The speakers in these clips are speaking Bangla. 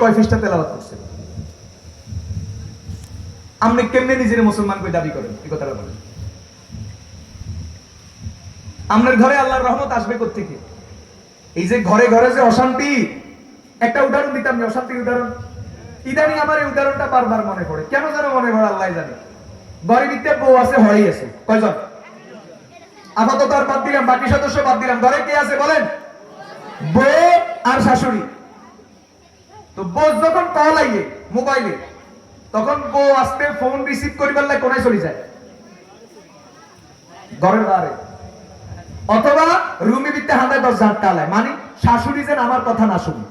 কয় পৃষ্ঠা তেলাওয়াত করছেন? আপনি কেমনে নিজের মুসলমান কই দাবি করেন? এই কথাটা বলেন। আপনার ঘরে আল্লাহর রহমত আসবে কোত্থেকে? এই যে ঘরে ঘরে যে অশান্তি, একটা উদাহরণ দিতাম, অশান্তির উদাহরণ। ইদানিং আমার এই উদাহরণটা বারবার মনে পড়ে, কেন যেন মনে পড়ে আল্লাহ জানে। ঘরের ভিতরে বউ আছে, হয়েই আছে কয়জন? আপাতত আর বাদ দিলাম, বাকি সদস্য বাদ দিলাম। ঘরে কে আছে বলেন? বউ আর শাশুড়ি। তো বউ যখন কল আইয়ে মোবাইলে, তখন বউ আসতে ফোন রিসিভ করিবার লাগে কোনায় চলে যায়? ঘরের বাইরে, অথবা রুমে ভিতরে হাঁটায় দরজা আটকালায়, মানে শাশুড়ি যেন আমার কথা না শুনি।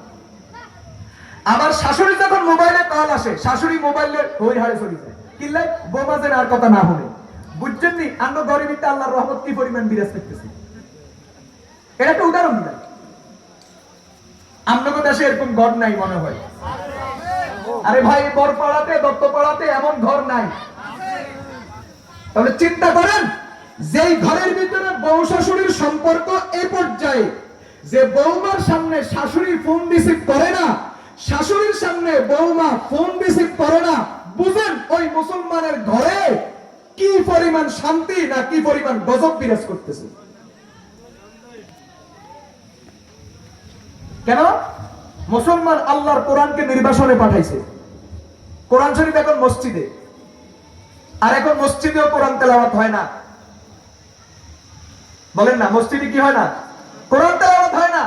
আবার শাশুড়ি যখন মোবাইলে কল আসে, শাশুড়ি মোবাইলে হই হারে চলে যায়, কিল্লে বৌমা যেন আর কথা না শুনে। বুঝছেন নি আমরা ঘরের ভিতরে আল্লাহর রহমত কি পরিমাণ বিরাজ করতেছে? এটা একটা উদাহরণ দিলাম। আপনাদের দেশে এরকম ঘর নাই মনে হয়? আরে ভাই, বরপাড়াতে দত্তপাড়াতে এমন ঘর নাই। তাহলে চিন্তা করেন, যেই ঘরের ভিতরে বউ শাশুড়ির সম্পর্ক এই পর্যায়ে যে বৌমার সামনে শাশুড়ি ফোন রিসিভ করে না, শাশুড়ির সামনে বৌমা ফোন রিসিভ করে না, বুঝেন ওই মুসলমানের ঘরে কি পরিমাণ শান্তি না কি পরিমাণ গজব বিরাজ করতেছে। কেন? মুসলমান আল্লাহর কোরআনকে নির্বাসনে পাঠাইছে। কোরআন শরীফ এখন মসজিদে, আর এখন মসজিদেও কোরআন তেলাওয়াত হয় না। বলেন না, মসজিদে কি হয় না? কোরআন তেলাওয়াত হয় না।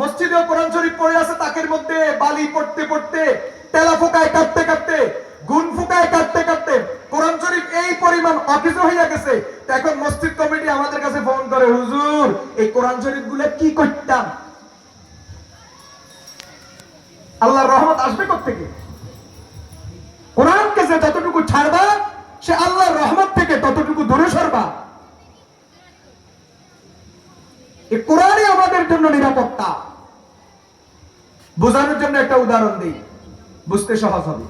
মসজিদেও কোরআন শরীফ পড়ে আছে তাকের মধ্যে, বালি পড়তে পড়তে, তেলা ফোকায় কাটতে কাটতে, গুণ ফোকায় কাটতে কাটতে কোরআন শরীফ এই পরিমাণ অকেজো হয়ে গেছে। এখন মসজিদ কমিটি আমাদের কাছে ফোন করে, হুজুর এই কোরআন শরীফ গুলো কি করতাম? আল্লাহর রহমত আসবে কোত্থেকে? কোরআনকে যে যতটুকু ছাড়বা, সে আল্লাহর রহমত থেকে ততটুকু দূরে সরবা। এই কোরআনই আমাদের জন্য নিরাপত্তা। বোঝানোর জন্য একটা উদাহরণ দিই, বুঝতে সহজ হবে।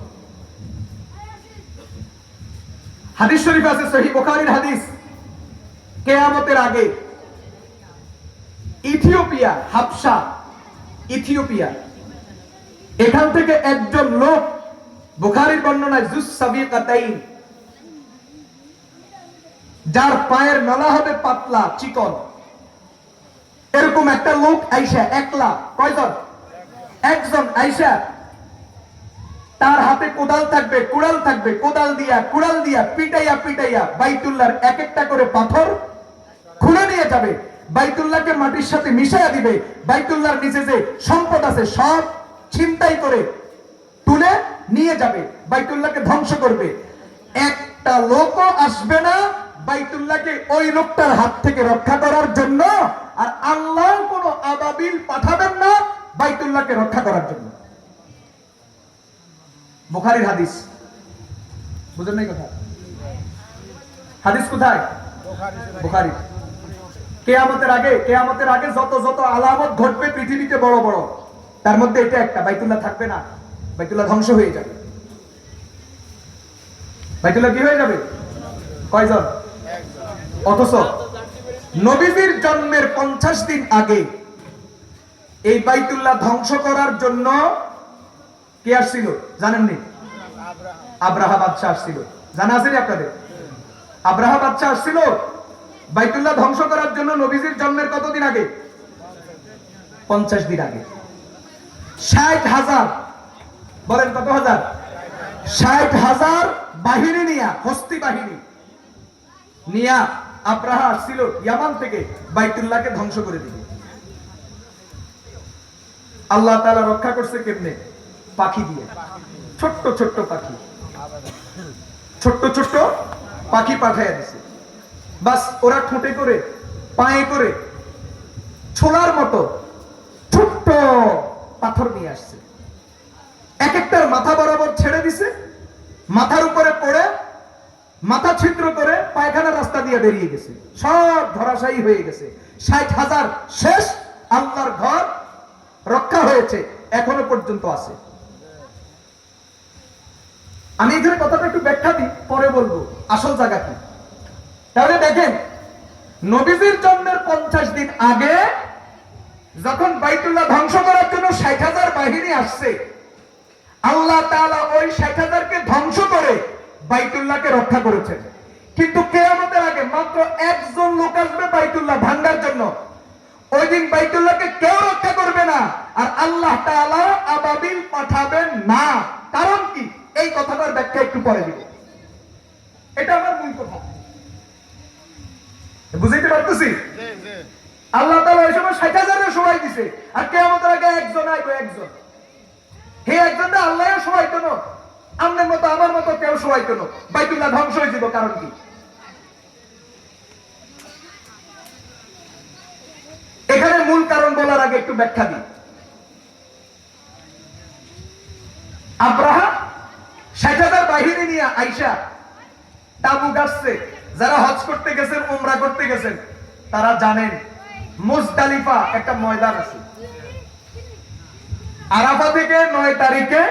হাদিস শরীফ আছে, সহিহ বুখারীর হাদিস, কিয়ামতের আগে ইথিওপিয়া, হাবশা, ইথিওপিয়া, এখান থেকে একজন লোক, বুখারীর বর্ণনায় জুস সাবিকাতাইন, যার পায়ের নলা হবে পাতলা চিকন, এরকম একটা লোক আইসা, একলা, কয়জন? একজন আইসা, তার হাতে কোদাল থাকবে, কুড়াল থাকবে, কোদাল দিয়া পিটাইয়া পিটাইয়া বাইতুল্লাহর এক একটা করে পাথর খুলে নিয়ে যাবে, বাইতুল্লাহকে মাটির সাথে মিশাইয়া দিবে, বাইতুল্লাহর নিচে যে সম্পদ আছে সব ছিনতাই করে তুলে নিয়ে যাবে, বাইতুল্লাহকে ধ্বংস করবে। একটা লোকও আসবে না বাইতুল্লাহকে ওই লোকটার হাত থেকে রক্ষা করার জন্য, আর আল্লাহ কোনো আবাবিল পাঠাবেন না বাইতুল্লাহকে রক্ষা করার জন্য। বুখারীর হাদিস, বুঝেন নাই কথা? হাদিস কোথায়? বুখারী। কিয়ামতের আগে যত যত আলামত ঘটবে পৃথিবীতে বড় বড়, তার মধ্যে এটা একটা, বাইতুল্লাহ থাকবে না, বাইতুল্লাহ ধ্বংস হয়ে যাবে। বাইতুল্লাহ কি হয়ে যাবে? কয়জন? অথচ নবীজির জন্মের 50 দিন আগে এই বাইতুল্লাহ ধ্বংস করার জন্য কে আসছিল জানেননি? আব্রাহা বাদশা আসছিল। জানা আছে আপনাদের? আব্রাহা বাদশা আসছিল বাইতুল্লাহ ধ্বংস করার জন্য নবীজির জন্মের কতদিন আগে? 50 দিন আগে। 60,000, বলেন কত হাজার? 60,000 বাহিনী নিয়া, হস্তি বাহিনী নিয়া আব্রাহা আসছিল ইয়ামান থেকে বাইতুল্লাহকে ধ্বংস করে দিবে। আল্লাহ তাআলা রক্ষা করছে কেমনে? পাখি দিয়ে, ছোট্ট ছোট্ট পাখি, ছোট্ট ছোট্ট পাখি পাঠাইয়া দিছে। বাস ওরা ঠোঁটে করে, পায়ে করে, ছোলার মতো ছোট্ট পাথর নিয়ে আসছে, এক একটার মাথা বরাবর ছেড়ে দিছে, মাথার উপরে পড়ে মাথা ছিদ্র করে পায়খানার রাস্তা দিয়ে বেরিয়ে গেছে, সব ধরাশায়ী হয়ে গেছে। 60,000 শেষ, আল্লাহর ঘর রক্ষা হয়েছে, এখনো পর্যন্ত আছে। আমি এখানে কথাটা একটু ব্যাখ্যা দিই, পরে বলবো আসল জায়গা কি। তাহলে দেখেন, নবীজির জন্মের 50 দিন আগে যখন বাইতুল্লাহ ধ্বংস করার জন্য 60,000 বাহিনী আসছে, আল্লাহ তাআলা ওই 60,000কে ধ্বংস করে বাইতুল্লাহকে রক্ষা করেছেন। কিন্তু কিয়ামতের আগে মাত্র একজন লোক আসবে বাইতুল্লাহ ভাঙার জন্য। ওই দিন বাইতুল্লাহকে কেউ রক্ষা করবে না, আর আল্লাহ তাআলা আবাবিল পাঠাবেন না। কারণ কি? এই কথাটার ব্যাখ্যা একটু পরে দিব। এটা আমার মূল কথা, বুঝাইতে পারতেছি? আল্লাহ তাআলা ওই সময় 60,000-এর সময় দিছে, আর কিয়ামতের আগে একজন আইবে, একজন। হে একজনটা আল্লাহও সহায়তা না, আপনার মতো আমার মতো কেউ সহায়তা না, বাইতুল্লাহ ধ্বংস হয়ে যাব। কারণ কি? এখানে মূল কারণ বলার আগে একটু ব্যাখ্যা দিই। আব্রাহা 60,000 বাহিনী নিয়ে আইসা তাবু গাছছে। যারা হজ করতে গেছেন, উমরা করতে গেছেন, তারা জানেন মুজদালিফা একটা ময়দান আছে। আরাফা থেকে 9 তারিখে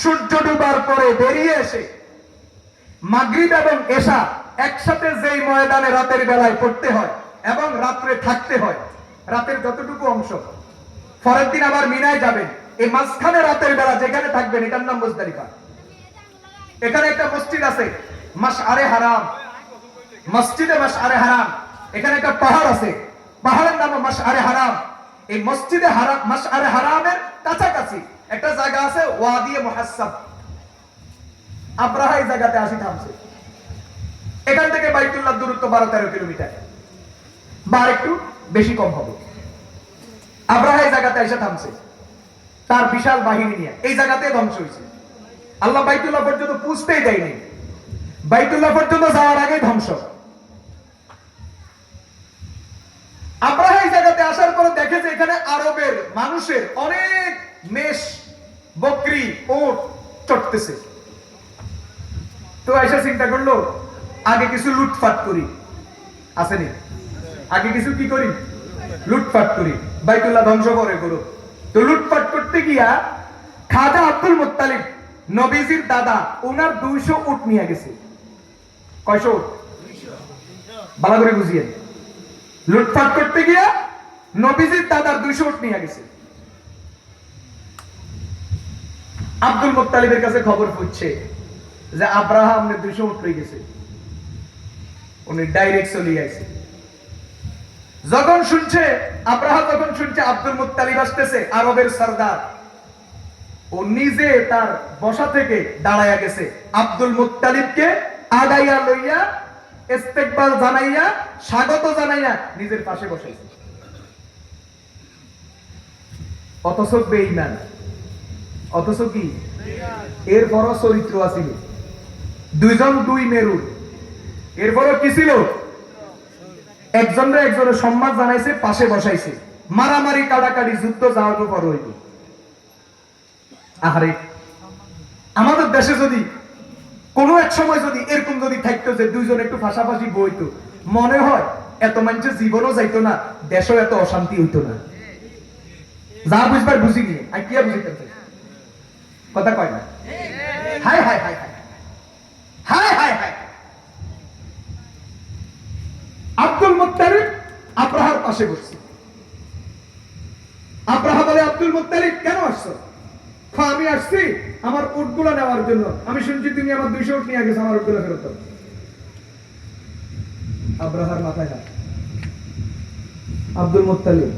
সূর্য ডুবার পরে বেরিয়ে এসে মাগরিব এবং এশা একসাথে যেই ময়দানে রাতের বেলায় পড়তে হয় এবং রাত্রে থাকতে হয়, রাতের যতটুকু অংশ, পরের দিন আবার মিনায় যাবেন, এই মাঝখানে রাতের বেলা যেখানে থাকবেন এটার নাম মুজদালিফা। এখানে একটা মসজিদ আছে মাশআরে হারাম, মসজিদে মাশআরে হারাম। এখানে একটা পাহাড় আছে, পাহাড়ের নাম মাশআরে হারাম। এই মসজিদে হারাম, মাশআরে হারামের কাছাকাছি একটা জায়গা আছে ওয়াদিয়ে মুহাসসাব। আব্রাহা এই জায়গাতে আসি থামছে। এখান থেকে বাইতুল্লাহ দূরত্ব 12-13 কিলোমিটার বা একটু বেশি কম হবে। আব্রাহা এই জায়গাতে এসে থামছে তার বিশাল বাহিনী নিয়ে। এই জায়গাতে ধ্বংস হয়েছে। আল্লাহ বাইতুল্লাহ পর্যন্ত পুষতেই দেয়নি, বাইতুল্লাহ পর্যন্ত যাওয়ার আগে ধ্বংস। আব্রাহা এই জায়গাতে আসার পরে দেখে যে এখানে আরবের মানুষের অনেক মেষ, বকরি, উট চড়তেছে। তো আয়েশা চিন্তা করলো আগে কিছু লুটপাট করি, আসেনি? আগে কিছু কি করি? লুটপাট করি, বাইতুল্লাহ ধ্বংস করে করো। তো লুটপাট করতে গিয়া খাজা আব্দুল মুত্তালিব, নবীজির দাদা, ওনার 200 উট নিয়ে গেছে। কয়শো উট? ভালো করে বুঝিয়েন। লুটপাট করতে গিয়া নবীজির দাদার 200 উট নিয়ে গেছে। আব্দুল মুত্তালিবের কাছে খবর পৌঁছে যে আব্রাহা আমাদের 200 উট লয়ে গেছে। উনি ডাইরেক্ট চলে গেছে। যখন শুনছে আব্রাহা, যখন শুনছে আব্দুল মুত্তালিব আসতেছে, আরবের সরদার, ও নিজে তার বসা থেকে দাঁড়ায়া গেছে, আব্দুল মুত্তালিবকে আগাইয়া লইয়া ইস্তেকবাল জানাইয়া, স্বাগত জানাইয়া নিজের পাশে বসাইছে। অথচ বেঈমান, অথচ কি এরপরও চরিত্র আছিল। দুইজন দুই মেরুর, এরপরও কি ছিল? একজনের একজনের সম্মান জানাইছে, পাশে বসাইছে। মারামারি, কাটাকাটি, যুদ্ধ যাওয়ার পর হইল। আহারে, আমাদের দেশে যদি কোন এক সময় যদি এরকম যদি থাকতো যে দুইজন একটু ফাঁসাফাঁসি বইতো, মনে হয় এত মানুষের জীবনও যাইতো না, দেশও এত অশান্তি হইতো না। যা বুঝবার বুঝিনি, আর কি বুঝিতে কথা কয় না? হায় হায় হায় হায় হায় হায় হায়। আব্দুল মুত্তালিব আব্রাহার পাশে বসছে। আব্রাহা বলে, আব্দুল মুত্তালিব কেন আসছো? আমি আসছি আমার উটগুলো নেওয়ার জন্য। আমি শুনছি তুমি আমার 200 উট নিয়ে গেছো, আমার উটগুলো ফেরত দাও। আব্রাহার মাথায় হাত। আব্দুল মুত্তালিব,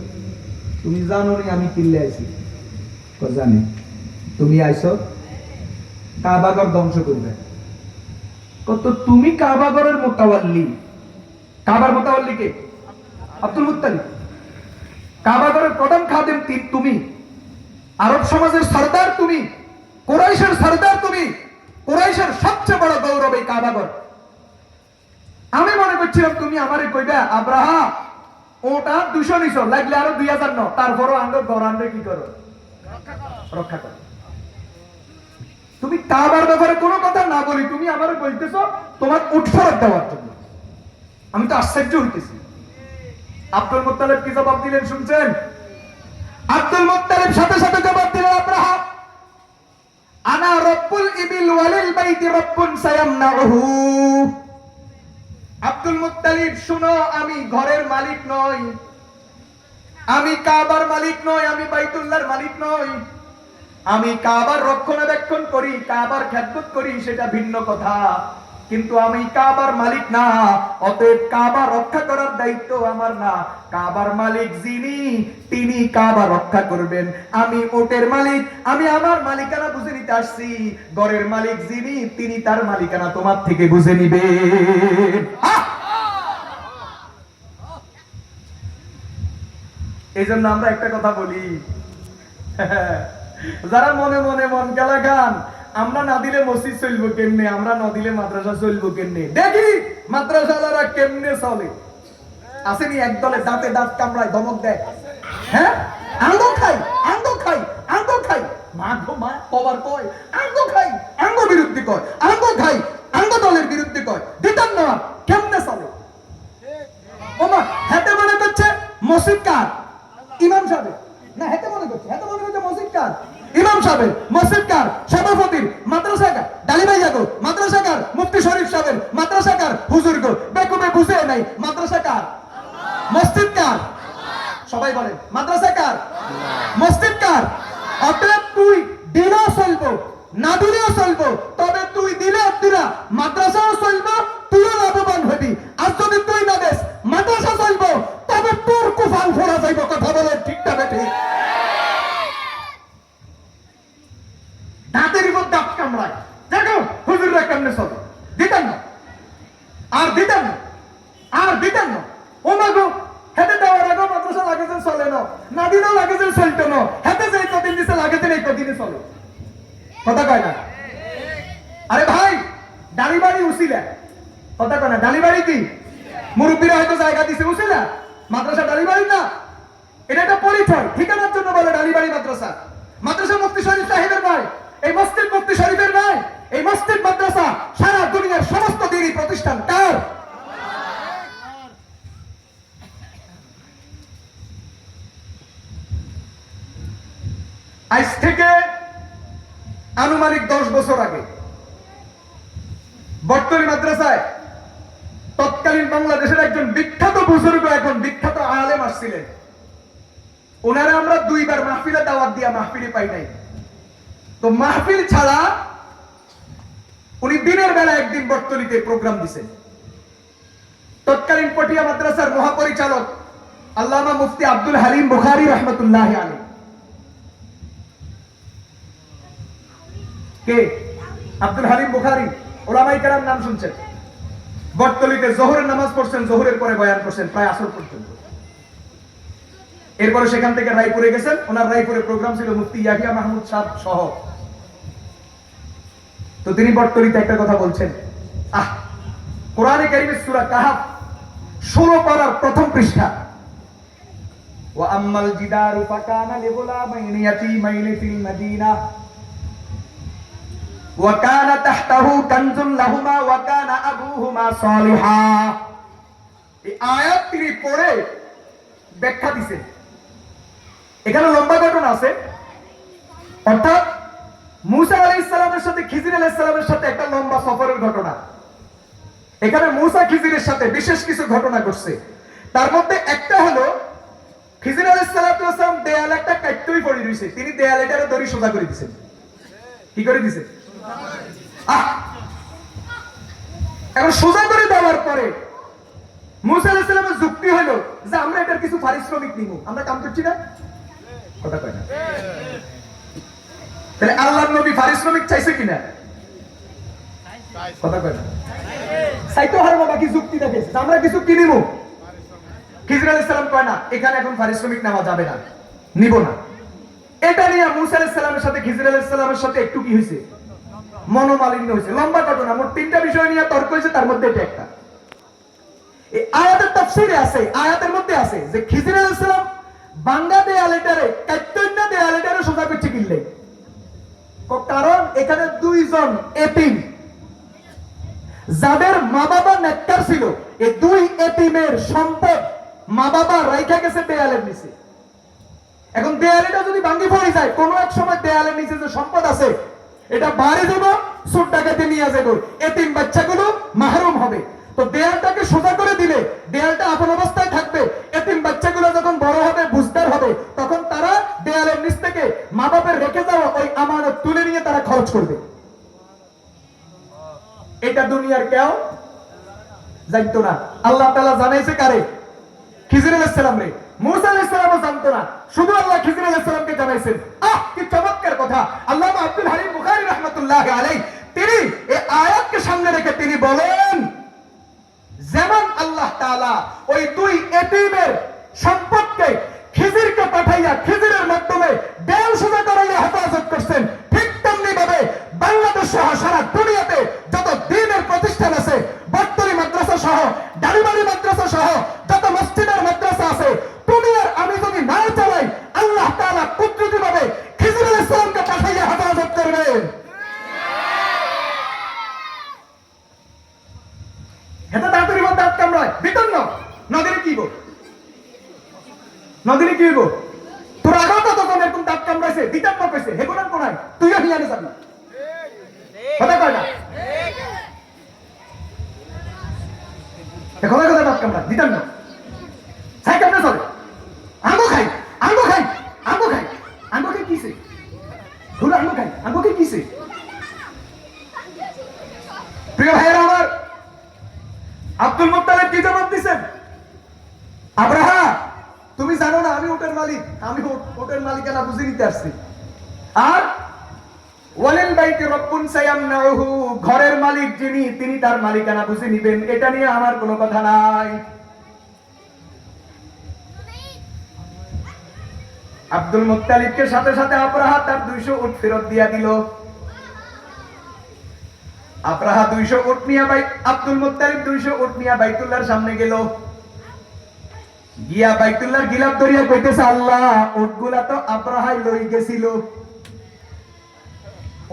তুমি জানো নি আমি কিল্লে আইছি? জানি। তুমি আইছো কাবাগর ধ্বংস করবে। কত তুমি কাবাগরের মোতাওয়াল্লি? কাবার মোতাওয়াল্লি কে? Abdul Muttalib. কাবাগরের প্রধান খাদেম তুমি, আরব সমাজের সরদার তুমি, কুরাইশের সরদার তুমি। কুরাইশের সবচেয়ে বড় গৌরব এই কাবাগর। আমি মনে করছিলাম তুমি আমারে কইবা আব্রাহা ওটা 200 নিছো, লাগলে আরো 2000 নাও, তারপরও আন্ডার গরান্ডে কি করো? রক্ষা করো। তুমি কাবার ব্যাপারে কোনো কথা না বলি তুমি আমারে বলতেছো তোমার উট ফেরত দেওয়ার জন্য। আমি তো আশ্চর্য হইতেছি। আব্দুল মুত্তালিব কি জবাব দিলেন শুনছেন? আব্দুল মুত্তালিব সাথে সাথে জবাব দিলেন, আব্রাহা, আনা রব্বুল ইবিল ওয়ালিল বাইতি রব্বুন সায়ামনাহু। আব্দুল মুত্তালিব শুনো, আমি ঘরের মালিক নই, আমি কাবার মালিক নই, আমি বাইতুল্লাহর মালিক নই। আমি কাবার রক্ষণাবেক্ষণ করি, কাবার খেদমত করি, সেটা ভিন্ন কথা, কিন্তু আমি কাবার মালিক না, অতএব কাবা রক্ষা করার দায়িত্ব আমার না। কাবার মালিক যিনি, তিনি কাবা রক্ষা করবেন। আমি ওটের মালিক, আমি আমার মালিকানা বুঝে নিতে আসছি। ঘরের মালিক যিনি, তিনি তার মালিকানা তোমার থেকে বুঝে নিবেন। এই জন্য আমরা একটা কথা বলি, যারা মনে মনে মন গেলা গান, আমরা না দিলে মসজিদ চলবো কেমনে, আমরা না দিলে মাদ্রাসা চলবো কেমনে, দেখি মাদ্রাসাওয়ালারা কেমনে চলে। আসেনি একদলে দাঁতে দাঁত কামড়ায়, ধমক দেয়, হ্যাঁ আঙ্গো খাই, আঙ্গো খাই, আঙ্গো খাই, মা গো মা কবার কয় আঙ্গো খাই, আঙ্গো বিরুদ্ধে কয়, আঙ্গো খাই, আঙ্গো দলের বিরুদ্ধে কয়, দিতাম না কেমনে চলে। ওমা হেতে মনে করছে মসজিদ কার, ইমাম সাহেব না, হেতে মনে করছে মসজিদ কার, ইমাম সাহেব, মসজিদ কার, সভাপতির, মাদ্রাসা কার, ডালিভাই যাগো, মাদ্রাসা কার, মুফতি শরীফ সাহেবের, মাদ্রাসা কার, হুজুর গো, বেকুবে বুঝে নাই, মাদ্রাসা কার, মসজিদ কার, সবাই বলেন মাদ্রাসা কার, মসজিদ কার। অতএব তুই দিলেও চলবো, না দিলেও চলবো, তবে তুই দিলে দিলা মাদ্রাসাও চলবো, তুইও লাভবান হবি। আর যদি তুই না দেস মাদ্রাসা চলবো, তবে তোর কুফান ফোড়া যাইব। কথা বলে ঠিক না ঠিক? দাঁতের উপর দাঁত কামড়ায়, দেখো হুজুররা কেমনে চলে, দিতেন না, আর দিতেন না, আর দিতেন না। ও মাগো হেতে দেওয়ার আগে মাদ্রাসা লাগে যে চলে না, না দিলেও লাগে যে চলতো না, হেতে যে কদিন দিছে লাগে যে এই কদিনে চলে। কথা কয় না? আরে ভাই ডালি বাড়ি উসিলা, কথা কয় না? ডালি বাড়ি কি মুরব্বীরা হয়তো জায়গা দিছে, উসিলা মাদ্রাসা ডালি বাড়ি না, এটা একটা পরিচয়, ঠিকানার জন্য বলে ডালি বাড়ি মাদ্রাসা। মাদ্রাসা মুফতি শরীফ সাহেবের নয়, এই মসজিদ মুফতি শরীফের নয়, এই মসজিদ মাদ্রাসা সারা দুনিয়ার সমস্ত দিনই প্রতিষ্ঠান কার? আজ থেকে আনুমানিক 10 বছর আগে বটতলী মাদ্রাসায় তৎকালীন বাংলাদেশের একজন বিখ্যাত বুজুর্গ, এখন বিখ্যাত আলেম আসছিলেন। ওনারা আমরা 2 বার মাহফিলে দাওয়াত দিয়া মাহফিলে পাই নাই। তো মাহফিল ছাড়া উনি দিনের বেলা একদিন বটতলীতে প্রোগ্রাম দিছেন। তৎকালীন পটিয়া মাদ্রাসার মহাপরিচালক আল্লামা মুফতি আব্দুল হালিম বুখারী রাহমাতুল্লাহি আলাইহি, কে আব্দুল হালিম বুখারী, ওলামায়ে কেরাম নাম শুনছেন। বটতলীতে জোহরের নামাজ পড়ছেন, জোহরের পরে বয়ান করছেন প্রায় আসর পর্যন্ত। এরপরে সেখান থেকে রায়পুরে গেছেন, ওনার রায়পুরে প্রোগ্রাম ছিল মুফতি ইয়াহিয়া মাহমুদ সাহেব সহ। তো তিনি বটতলীতে একটা কথা বলছেন, কোরআনে কারীমের সূরা কাহফ 16 পারার প্রথম পৃষ্ঠা, ওয়া আম্মাল জিদারু ফাকানা লিগুলামাইনি ইয়াতীমাইনি ফিল মাদিনা ওয়া কানা তাহতাহু কানজুন লাহুমা ওয়া কানা আবুহুমা সালিহা। এই আয়াত তিনি পড়ে ব্যাখ্যা দিয়েছেন। এখানে লম্বা ঘটনা আছে, অর্থাৎ মুসা আলাইহিস সালামের সাথে খিজির আলাইহিস সালামের সাথে একটা লম্বা সফরের ঘটনা। এখানে মুসা খিজিরের সাথে বিশেষ কিছু ঘটনা ঘটছে। তার মধ্যে একটা হলো খিজির আলাইহিস সালাম দেয়ালে একটা কাটতেই পড়ে রইছে, তিনি দেয়ালেটারে দড়ি সোজা করে দিয়েছেন। কি করে দিয়েছেন? এখন সোজা করে দেওয়ার পরে মুসা আলাইহিস সালামের যুক্তি হলো যে আমরা এটার কিছু পারিশ্রমিক নিব, আমরা কাম করছি না। কথা কয় না? তাহলে আল্লাহর নবী পারিশ্রমিক চাইছে কিনা? কথা কয় না? চাইতো হারবো, বাকি যুক্তি দেখেছে আমরা কিছু কিনিব। খিজির আলাইহিস সালাম কয় না, এখানে এখন পারিশ্রমিক নেওয়া যাবে না, নিব না। এটা নিয়ে মুসা আলাইহিস সালামের সাথে খিজির আলাইহিস সালামের সাথে একটু কি হয়েছে, মনোমালিন্য হয়েছে। লম্বা ঘটনা, মোট 3টা বিষয় নিয়ে তর্ক হয়েছে, তার মধ্যে এটা একটা। এই আয়াতের তাফসীরে আছে, আয়াতের মধ্যে আছে যে খিজির আলাইহিস সালাম বাঙ্গা দেয়ালেটারে কাটতন্য দেয়ালেটারে সোজা করতে কিনলে, কারণ এখানে 2 জন এতিম যাদের মা বাবা নেককার ছিল, এই 2 এতিমের সম্পদ মা বাবা রাইখা গেছে দেয়ালের নিচে। এখন দেয়ালটা যদি ভাঙি পড়ে যায়, কোন এক সময় দেয়ালের নিচে যে সম্পদ আছে এটা বাইরে যাব, চোর ডাকাতে নিয়ে যাব, এতিম বাচ্চাগুলো মাহরুম হবে। তো দেয়ালটাকে সোজা করে দিলে দেয়ালটা আপন অবস্থায় থাকবে। এতিম বাচ্চাগুলো যখন বড় হবে, বুঝদার হবে, তখন তারা দেয়ালের নিচ থেকে মা বাপের রেখে যাওয়া ওই আমানত তুলে নিয়ে তারা খরচ করবে। এটা দুনিয়ার কেউ জানতো না। আল্লাহ তাআলা জানাইছে কারে? খিজির আলাইহিস সালাম রে। মুসা আলাইহিস সালামও জানতো না, শুধু আল্লাহ খিজির আলাইহিস সালামকে জানাইছেন। কি চমৎকার কথা! আল্লামা আব্দুল হালিম বুখারী রাহমাতুল্লাহি আলাইহি তিনি এই আয়াতকে সামনে রেখে তিনি বলেন, যেমন আল্লাহ তাআলা ওই দুই এতিমের সম্পদকে খিজিরকে পাঠাইয়া খিজিরের মাধ্যমে দেয়াল সোজা করাইয়া হেফাজত করছেন, ঠিক তেমনি ভাবে বাংলাদেশ সহ সারা দুনিয়াতে যত দ্বীনের প্রতিষ্ঠান আছে, বর্তনী মাদ্রাসা সহ, দাড়িবাড়ি মাদ্রাসা সহ যত মসজিদের মাদ্রাসা আছে, তুমি আর আমি যদি না চালাই, আল্লাহ তাআলা কুদরতি ভাবে খিজির আলাইহিস সালামকে পাঠাইয়া হেফাজত করবেন। এটা তাড়াতাড়ি বলতে আটকাম নয়, বিতন্ন নদীরে কি গো, নদীরে কি গো, তোর আগেও তো তখন এরকম দাঁত কামড়াইছে, বিতন্ন পেয়েছে, হেগুনার কোনায় তুইও নিয়ে আনে যাবি, কথা কয় না? কথা কথা দাঁত কামড়ায়, বিতন্ন সাই কামড়ে চলে, আঙ্গো খাই, আঙ্গো খাই, আঙ্গো খাই, আঙ্গো খাই কিসে, ঘুরে আঙ্গো খাই, আঙ্গো খাই কিসে? প্রিয় ভাইয়েরা আমার, আব্দুল মুত্তালিব কি জবাব দিছেন? আব্রাহা, তুমি জানো না আমি উটের মালিক, আমি উটের মালিকানা বুঝে নিতে আসছি। আর ওয়ালিল বাইতি রব্বুন সায়ামনাহু, ঘরের মালিক যিনি তিনি তার মালিকানা বুঝে নিবেন, এটা নিয়ে আমার কোনো কথা নাই। আব্দুল মুত্তালিবকে সাথে সাথে আব্রাহা তার 200 উট ফেরত দিয়া দিল। আব্রাহা 200 উট নিয়ে আব্দুল মুত্তালিব 200 উট নিয়ে বাইতুল্লাহর সামনে গেল। গিয়া বাইতুল্লাহর গিলাফ ধরিয়া কইতেছে, আল্লাহ উটগুলা তো আব্রাহাই লই গেছিল,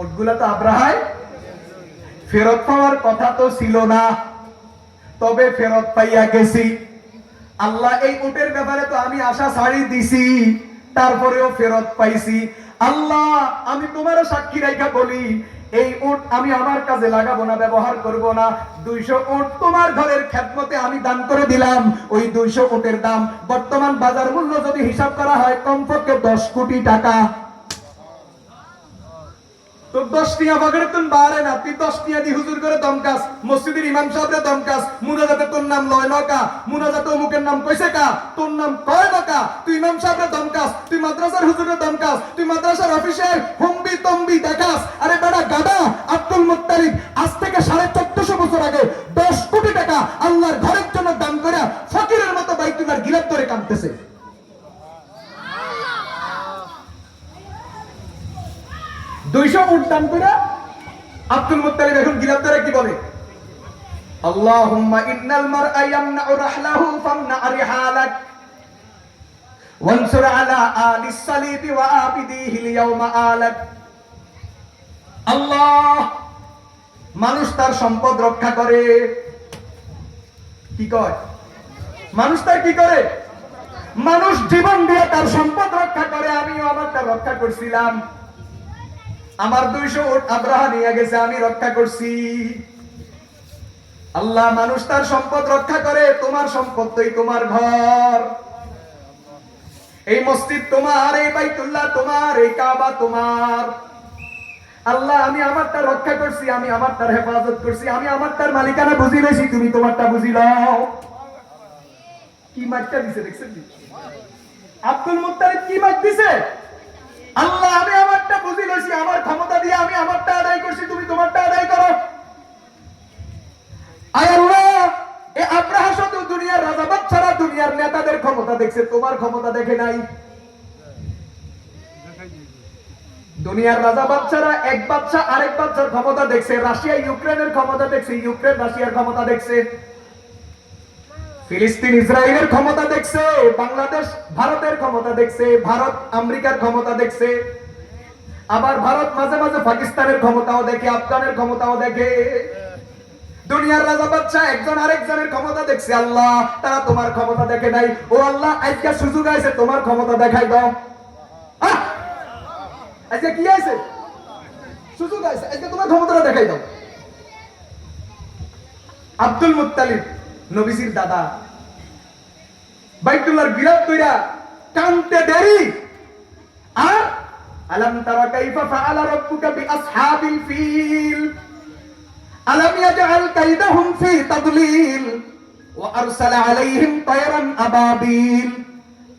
উটগুলা তো আব্রাহাই ফেরত পাওয়ার কথা তো ছিল না, তবে ফেরত পাইয়া গেছি। আল্লাহ এই উটের ব্যাপারে তো আমি আশা ছাড়ি দিছি, তারপরেও ফেরত পাইছি। আল্লাহ আমি তোমার সাক্ষী রাখা বলি, এই উট আমি আমার কাজে লাগাবো না, ব্যবহার করব না। 200 উট তোমার ঘরের খেদমতে আমি দান করে দিলাম। ওই 200 উটের দাম বর্তমান বাজার মূল্য যদি হিসাব করা হয় কমপক্ষে 10 কোটি টাকা। তো 10 টিয়া বাগের তুন বারে না, তুই 10 টিয়া দি হুজুর করে দমকাস, মসজিদের ইমাম সাহেবরে দমকাস, মুনাজাতে তোর নাম লয় নকা, মুনাজাতে অমুকের নাম কইছে কা, তোর নাম কয় নকা, তুই ইমাম সাহেবরে দমকাস, তুই মাদ্রাসার হুজুরে দমকাস, তুই মাদ্রাসার অফিসের হুম্বি তম্বি দেখাস। আরে বেটা গাদা, আব্দুল মুত্তালিব আজ থেকে 1450 বছর আগে 10 কোটি টাকা আল্লাহর ঘরের জন্য দান করে ফকিরের মতো বাইতুল্লাহর গিলাফ ধরে কাঁদতেছে। 200 উট দান করে আব্দুল মুত্তালিব এখন গিলাফ ধরে কি বলে? আল্লাহুম্মা ইন্নাল মারআ ইয়ামনাউ রাহলাহু ফামনা রিহালাক ওয়ানসুর আলা আলিস সালিবি ওয়া আবিদিহি লিয়াউমা আলাক। আল্লাহ, মানুষ তার সম্পদ রক্ষা করে, কি কয়? মানুষ তার কি করে? মানুষ জীবন দিয়ে তার সম্পদ রক্ষা করে, আমিও আমারটা রক্ষা করছিলাম। আমার 200 উট আব্রাহা নিয়ে গেছে, আমি রক্ষা করছি। আল্লাহ, মানুষ তার সম্পদ রক্ষা করে, তোমার সম্পদ তো তোমার ঘর, এই মসজিদ তোমার, এই বাইতুল্লাহ তোমার, এই কাবা তোমার। আল্লাহ, আমি আমারটা রক্ষা করছি, আমি আমারটার হেফাজত করছি, আমি আমারটার মালিকানা বুঝি লইছি, তুমি তোমারটা বুঝি লও। কি মাইকটা দিছে দেখছেন? আব্দুল মুত্তালিব কি মাইক দিছে? আল্লাহ, আমি আমারটা বুঝি লইছি, আমার ক্ষমতা দিয়ে আমি আমারটা আদায় করছি, তুমি তোমারটা আদায় করো। আয় আল্লাহ, এই আব্রাহা শুধু দুনিয়ার রাজা বাদশারা দুনিয়ার নেতাদের ক্ষমতা দেখছে, তোমার ক্ষমতা দেখে নাই। দুনিয়ার রাজা বাদশারা এক বাদশা আরেক বাদশার ক্ষমতা দেখছে, রাশিয়া ইউক্রেনের ক্ষমতা দেখছে, ইউক্রেন রাশিয়ার ক্ষমতা দেখছে, ফিলিস্তিন ইসরায়েলের ক্ষমতা দেখছে, বাংলাদেশ ভারতের ক্ষমতা দেখছে, ভারত আমেরিকার ক্ষমতা দেখছে, আবার ভারত মাঝে মাঝে পাকিস্তানের ক্ষমতাও দেখে, আফগানের ক্ষমতাও দেখে। দুনিয়ার রাজা বাদশা একজন আরেকজনের ক্ষমতা দেখছে। আল্লাহ, তারা তোমার ক্ষমতা দেখে নাই। ও আল্লাহ, আজকে সুযোগ আছে, তোমার ক্ষমতা দেখাই দাও। আজকে কি আছে? সুযোগ আছে, আজকে তোমার ক্ষমতাটা দেখাই দাও। আব্দুল মুত্তালিব নবীজির দাদা বাইতুল্লাহর গিরাত কইরা কানতে দেরি আর আলাম তারা কাইফা ফাআলা রাব্বুকা বিআসহাবিল ফিল আলাম ইয়াজআল কাইদাহুম ফি তাদলিল ওয়া আরসালা আলাইহিম তায়রান আবাবিল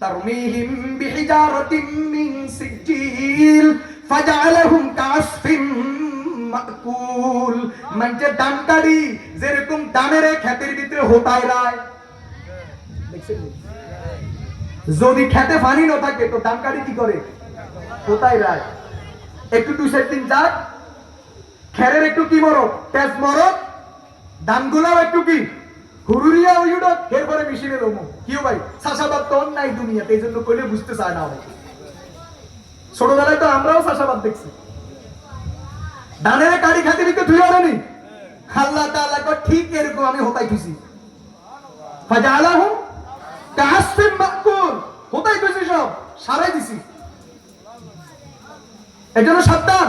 তারমিহিম বিহিজারাতিন মিন সিজিল ফাজআলাহুম কাআসফিন মাকুল। মানে ডানকারি যেরকম ডানের ক্ষেতের ভিতরে হোতায় রায়, দেখছেন? যদি খেতে পানি না থাকে তো ডানকারি কি করে? হোতায় রায়। একটু 2-3 যাক খেরের একটু কি মরক তেজ মরক, ধানগুলাও একটু কি হুরুরিয়া উইউড এরপরে মেশিনে লোমো কিও ভাই চাষাবাদ তো নাই দুনিয়াতে, এই জন্য কইলে বুঝতে চায় না অনেকে। ছোটবেলায় তো আমরাও চাষাবাদ দেখছি, ধানের কাড়ি খাতে দিতে ধুই আনেনি, আল্লাহ তাআলা কো ঠিক এরকম আমি হোতাই খুশি ফাজালাহুম কাআসফিন মাকুল, হোতাই খুশি সব সারাই দিছি। এজন্য সাবধান,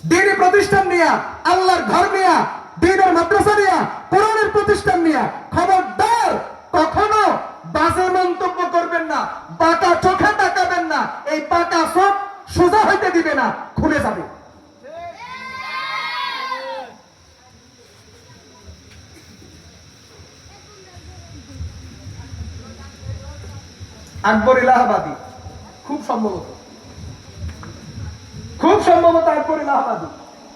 দ্বীনি প্রতিষ্ঠান নিয়া, আল্লাহর ঘর নিয়া, দ্বীনের মাদ্রাসা নিয়া, কোরআনের প্রতিষ্ঠান নিয়া খবরদার কখনো বাজে মন্তব্য করবেন না, বাঁকা চোখে তাকাবেন না। এই বাঁকা চোখ সোজা হইতে দিবে না, খুলে যাবে। আকবর ইলাহাবাদী খুব সম্ভবত আকবর ইলাহাবাদী।